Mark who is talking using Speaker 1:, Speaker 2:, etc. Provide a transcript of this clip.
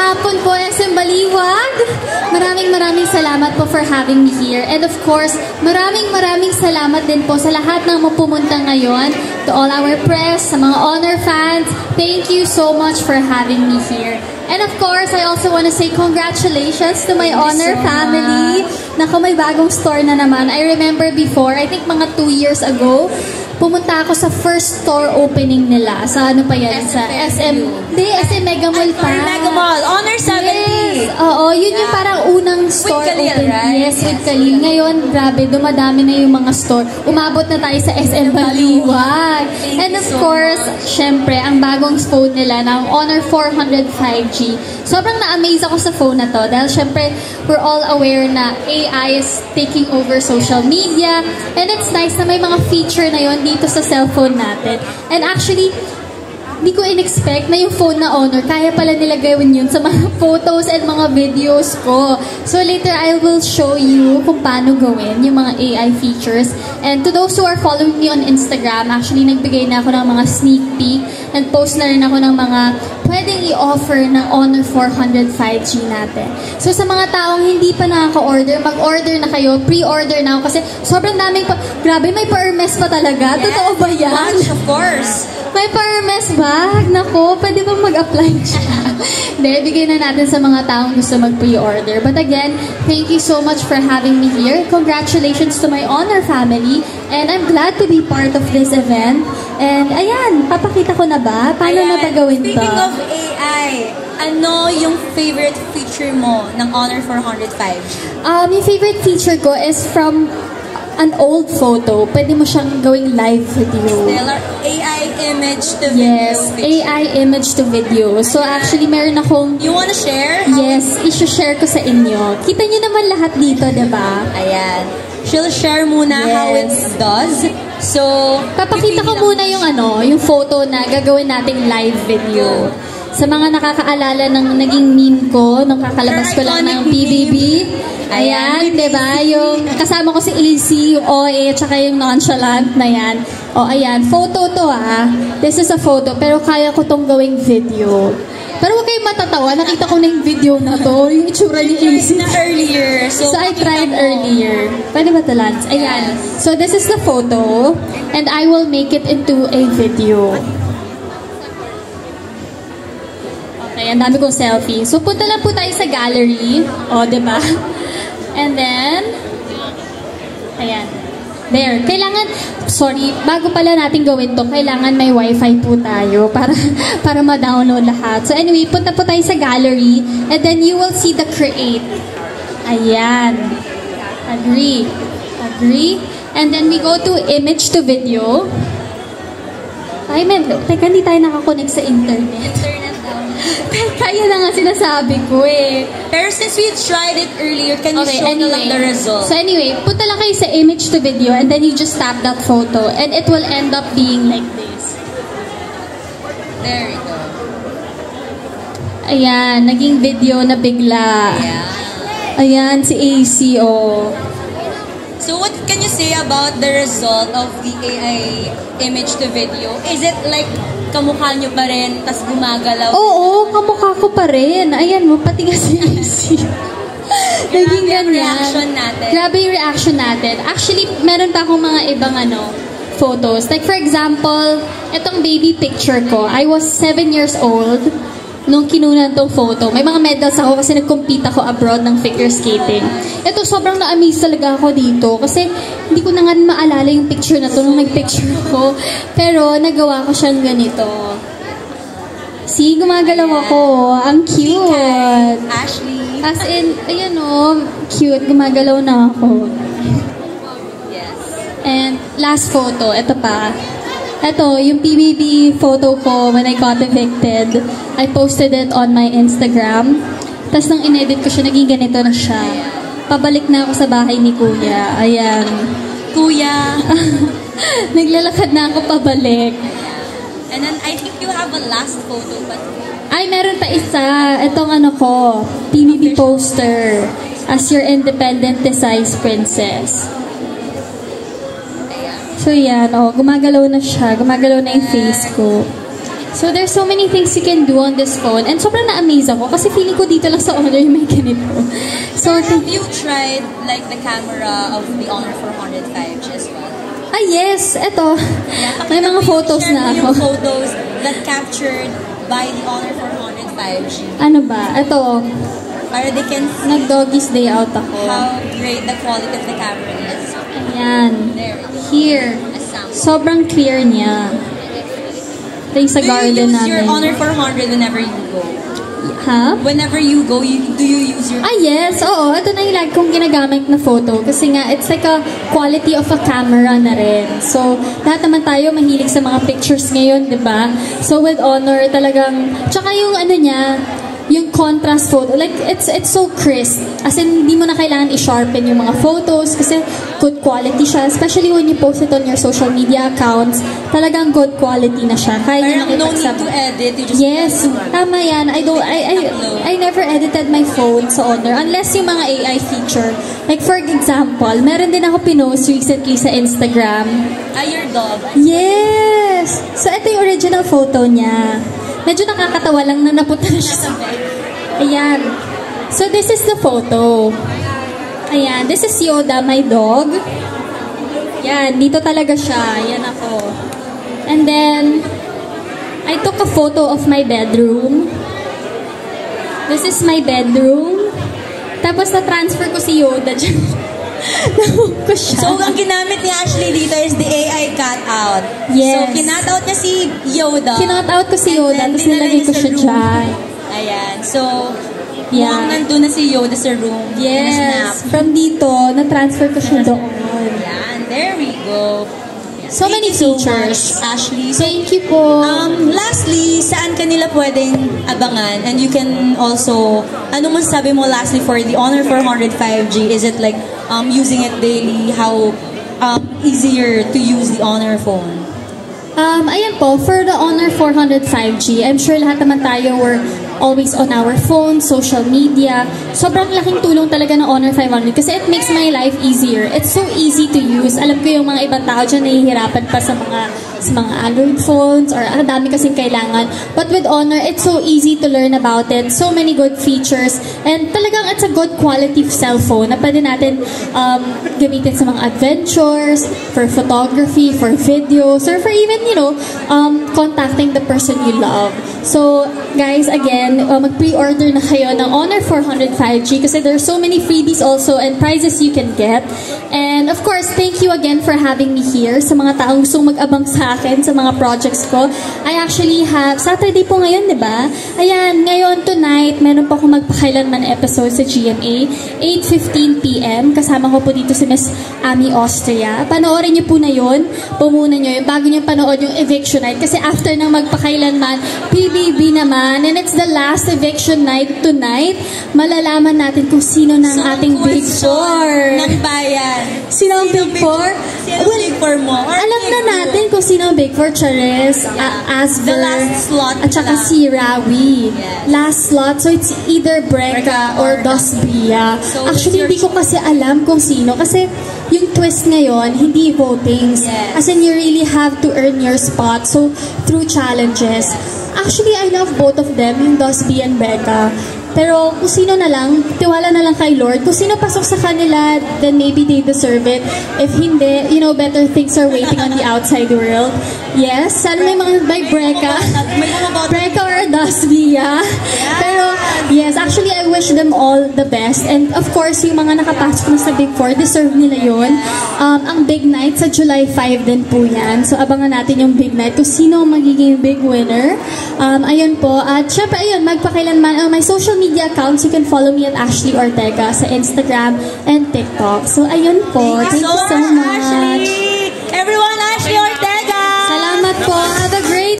Speaker 1: hapon po, SM Baliwag. Maraming salamat po for having me here. And of course, maraming salamat din po sa lahat ng pumunta ngayon. To all our press, sa mga honor fans, thank you so much for having me here. And of course, I also want to say congratulations to my honor family. Naku, may bagong store na naman. I remember before, I think mga 2 years ago, pumunta ako sa first store opening nila. Sa ano pa yan? Sa SM. Hindi, SM Mega Mall pa.
Speaker 2: Mega Mall. Honor 70.
Speaker 1: Yes. Oo, yun yung parang unang store
Speaker 2: with Khalil,
Speaker 1: opening.
Speaker 2: right?
Speaker 1: Yes, with Khalil. Ngayon, grabe, dumadami na yung mga store. Umabot na tayo sa SM Baliwag. And of course, syempre, ang bagong phone nila na ang Honor 400 5G. Sobrang na-amaze ako sa phone na to. Dahil syempre, we're all aware na AI is taking over social media. And it's nice na may mga feature na yon dito sa cellphone natin. And actually, hindi ko in-expect na yung phone na Honor, kaya pala nila gawin yun sa mga photos and mga videos ko. So later, I will show you kung paano gawin yung mga AI features. And to those who are following me on Instagram, actually, nagbigay na ako ng mga sneak peek. Nag-post na rin ako ng mga pwedeng i-offer ng Honor 400 5G natin. So sa mga taong hindi pa nakaka-order, mag-order na kayo, pre-order na ako kasi sobrang daming pa, grabe, may pa-Hermes pa talaga. Yes. Totoo ba yan?
Speaker 2: Of course.
Speaker 1: May pa-Hermes ba? Nako, pwede ba mag-apply siya? Hindi, bigay na natin sa mga taong gusto mag-pre-order. But again, thank you so much for having me here. Congratulations to my Honor family. And I'm glad to be part of this event. And ayan, papakita ko na ba? Paano na ba gawin to?
Speaker 2: Speaking of AI, ano yung favorite feature mo ng Honor 405?
Speaker 1: Yung favorite feature ko is from an old photo. Pwede mo siyang gawing live video.
Speaker 2: Stellar AI image to video.
Speaker 1: Yes, AI image to video. So actually, meron akong...
Speaker 2: You wanna share?
Speaker 1: Yes, i-share ko sa inyo. Kita niyo naman lahat dito, diba?
Speaker 2: Ayan. She'll share muna how it does. So,
Speaker 1: papakita ko muna yung yung photo na gagawin nating live video. Sa mga nakakaalala ng naging meme ko, nung kakalabas ko lang ng PBB. Ayan, diba? Yung kasama ko si AC, yung OA, tsaka yung nonchalant na yan. O, ayan. Photo to This is a photo, pero kaya ko tong gawing video. Pero huwag kayong matatawa. Nakita ko na yung video na to. Yung itsura ni AC.
Speaker 2: Na earlier. So
Speaker 1: I tried earlier. Pwede ba ito, Lance? Ayan. So, this is the photo. And I will make it into a video. Okay, ang dami kong selfie. So, punta lang po tayo sa gallery. O, diba? And then, ayan. There. Kailangan, sorry, bago pala natin gawin to, kailangan may wifi po tayo para ma-download lahat. So anyway, punta po tayo sa gallery and then you will see the create. Ayan. Agree. And then we go to image to video. Ay, teka, hindi tayo nakakonect sa internet. Kaya na nga sinasabi ko
Speaker 2: Pero since we tried it earlier, can you show na lang the result?
Speaker 1: So anyway, punta lang kayo sa image to video and then you just tap that photo and it will end up being like this.
Speaker 2: There we go.
Speaker 1: Ayan, naging video na bigla. Ayan, si AC,
Speaker 2: So what can you say about the result of the AI image to video? Is it like kamukha nyo pa rin, tas gumagalaw?
Speaker 1: Oo, kamukha ko pa rin. Ayan mo, pati nga si AC. Naging ganyan. Grabe yung reaction natin. Actually, meron pa akong mga ibang photos. Like for example, itong baby picture ko. I was 7 years old nung kinunan tong photo. May mga medals ako kasi nag-compete ako abroad ng figure skating. Ito, sobrang na-amaze talaga ako dito kasi hindi ko na nga maalala yung picture na to nung nag-picture ko. Pero nagawa ko siyang ganito. See, gumagalaw ako. Ang cute.
Speaker 2: Ashley.
Speaker 1: As in, ayan cute. Gumagalaw na ako.
Speaker 2: Yes.
Speaker 1: And last photo, ito pa. Ito, yung PBB photo ko when I got evicted. I posted it on my Instagram. Tapos nang in-edit ko siya, naging ganito na siya. Pabalik na ako sa bahay ni Kuya. Ayan.
Speaker 2: Kuya.
Speaker 1: Naglalakad na ako pabalik.
Speaker 2: And then, I think you have a last photo. But
Speaker 1: ay, meron pa isa. Itong ko, PBB poster. As your independent size princess. So yan, gumagalaw na siya. Gumagalaw na yung face ko. So there's so many things you can do on this phone. And sobrang na-amaze ako kasi feeling ko dito lang sa Honor yung may ganito. So,
Speaker 2: have you tried like the camera of the Honor 400 5G as well?
Speaker 1: Ah, yes. Eto.
Speaker 2: Yeah,
Speaker 1: May mga photos na
Speaker 2: yung
Speaker 1: ako.
Speaker 2: photos that captured by the Honor 400 5G.
Speaker 1: Ano ba? Eto.
Speaker 2: Para they can see
Speaker 1: Nag-doggies day out ako.
Speaker 2: how great the quality of the camera is.
Speaker 1: Ayan.
Speaker 2: There we go.
Speaker 1: Here.
Speaker 2: A sample.
Speaker 1: Sobrang clear niya. Ito yung sa
Speaker 2: Do you
Speaker 1: garden
Speaker 2: use your
Speaker 1: namin.
Speaker 2: Honor 400 whenever you go?
Speaker 1: Ha?
Speaker 2: Whenever you go, do you use your...
Speaker 1: Ah, yes. Oo. Ito na yung lagi kong ginagamit na photo. Kasi nga, it's like a quality of a camera na rin. So, lahat naman tayo mahilig sa mga pictures ngayon, di ba? So, with Honor, talagang... Tsaka yung ano niya, yung contrast photo, like, it's so crisp. As in, hindi mo na kailangan i-sharpen yung mga photos kasi good quality siya. Especially when you post it on your social media accounts, talagang good quality na siya. Kaya
Speaker 2: Parang no need to edit. You just
Speaker 1: yes, tama yan. I never edited my phone sa Honor unless yung mga AI feature. Like for example, meron din ako pinost recently sa Instagram.
Speaker 2: your dog.
Speaker 1: Yes! So ito yung original photo niya. Medyo nakakatawa lang na napunta na siya sa bed. Ayan. So this is the photo. Ayan. This is Yoda, my dog. Yan. Dito talaga siya. Yan ako. And then, I took a photo of my bedroom. This is my bedroom. Tapos na-transfer ko si Yoda dyan. Ko siya.
Speaker 2: So, ang ginamit ni Ashley dito is the AI cutout.
Speaker 1: Yes.
Speaker 2: So, kinat-out niya si Yoda.
Speaker 1: Kinat-out ko si Yoda,
Speaker 2: And then,
Speaker 1: tapos
Speaker 2: dinala
Speaker 1: nilagay
Speaker 2: niya
Speaker 1: ko
Speaker 2: sa
Speaker 1: siya
Speaker 2: room.
Speaker 1: dyan.
Speaker 2: Ayan. So,
Speaker 1: Yeah.
Speaker 2: mukhang nandun na si Yoda sa room.
Speaker 1: Yes.
Speaker 2: Na-snap.
Speaker 1: From dito, na-transfer ko siya doon.
Speaker 2: Ayan. There we go.
Speaker 1: So
Speaker 2: Thank
Speaker 1: many
Speaker 2: you so
Speaker 1: features.
Speaker 2: much, Ashley. So,
Speaker 1: Thank you po.
Speaker 2: lastly, saan kanila pwedeng abangan? And you can also, ano masasabi mo lastly for the Honor 400 5G? Is it like using it daily? How easier to use the Honor phone?
Speaker 1: Ayan po, for the Honor 400 5G, I'm sure lahat naman tayo were always on our phone, social media. Sobrang laking tulong talaga ng Honor 500 kasi it makes my life easier. It's so easy to use. Alam ko yung mga ibang tao dyan nahihirapan pa sa mga Android phones or ang dami kasing kailangan. But with Honor, it's so easy to learn about it. So many good features. And talagang it's a good quality cell phone na pwede natin gamitin sa mga adventures, for photography, for videos, or for even, contacting the person you love. So, guys, again, mag-pre-order na kayo ng Honor 400 5G kasi there are so many freebies also and prizes you can get. And of course, thank you again for having me here sa mga taong gustong mag-abang sa akin sa mga projects ko. I actually have, Saturday po ngayon, di ba? Ayan, ngayon tonight, meron po akong magpakailanman episode sa GMA, 8:15 PM. Kasama ko po dito si Miss Ami Austria. Panoorin niyo po na yun. Pumuna niyo yun bago niyo panood yung eviction night. Kasi after ng magpakailanman, PBB naman. And it's the last eviction night tonight. Malalaman natin kung sino ng ating Big Four.
Speaker 2: Ng bayan.
Speaker 1: Sino ang Big Four?
Speaker 2: Sino ang Big Four mo? Or
Speaker 1: Alam na natin kung sino ang Big Four. Charis, Asver,
Speaker 2: The last slot
Speaker 1: at saka
Speaker 2: lang.
Speaker 1: si Rawi.
Speaker 2: Yes.
Speaker 1: Last slot. So it's either Breca or Dosbia.
Speaker 2: So
Speaker 1: Actually, hindi ko kasi alam kung sino. Kasi yung twist ngayon, hindi votings.
Speaker 2: Yes.
Speaker 1: As in, you really have to earn your spot. So, through challenges. Actually, I love both of them, yung Dosby and Becca. Pero kung sino na lang, tiwala na lang kay Lord. Kung sino pasok sa kanila, then maybe they deserve it. If hindi, better things are waiting on the outside world. Yes, sana may mga by Breca. Breca or Dosby, yeah. Pero, yes, actually, I wish them all the best. And of course, yung mga nakapasok na sa Big Four, deserve nila yun. Ang Big Night sa July 5 din po yan. So, abangan natin yung Big Night kung sino ang magiging big winner. Ayun po. At syempre, ayun, magpakailanman. My social media accounts, you can follow me at Ashley Ortega sa Instagram and TikTok. So, ayun po. Thank you so much.
Speaker 2: Ashley! Everyone,